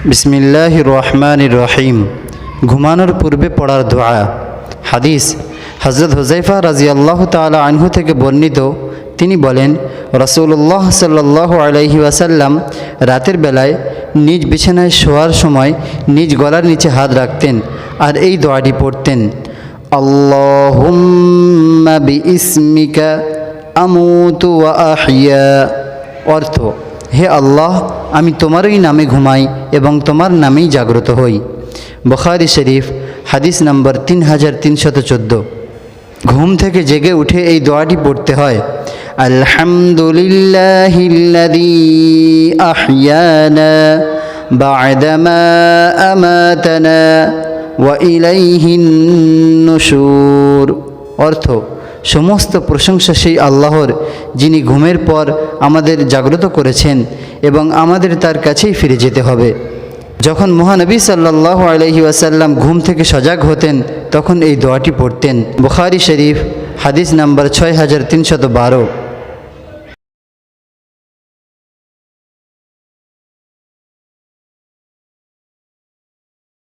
বিসমিল্লাহির রহমানির রহিম। ঘুমানোর পূর্বে পড়ার দোয়া। হাদিস হযরত হুযায়ফা রাদিয়াল্লাহু তাআলা আনহু থেকে বর্ণিত, তিনি বলেন, রাসূলুল্লাহ সাল্লাল্লাহু আলাইহি ওয়াসাল্লাম রাতের বেলায় নিজ বিছানায় শোয়ার সময় নিজ গলার নিচে হাত রাখতেন আর এই দোয়াটি পড়তেন, আল্লাহুম্মা বিইসমিকা আমুতু ওয়া আহইয়া। অর্থ, হে আল্লাহ, আমি তোমারই নামে ঘুমাই এবং তোমার নামেই জাগ্রত হই। বুখারী শরীফ হাদিস নম্বর 3314। ঘুম থেকে জেগে উঠে এই দোয়াটি পড়তে হয়, আলহামদুলিল্লাহিল্লাযী আহইয়ানা বা'দামা আমাতানা ওয়া ইলাইহিন নুশুর। অর্থ, সমস্ত প্রশংসা সেই আল্লাহর, যিনি ঘুমের পর আমাদের জাগ্রত করেছেন এবং আমাদের তার কাছেই ফিরে যেতে হবে। যখন মহানবী সাল্লাল্লাহু আলাইহি ওয়াসাল্লাম ঘুম থেকে সজাগ হতেন তখন এই দোয়াটি পড়তেন। বুখারী শরীফ হাদিস নাম্বার 6312।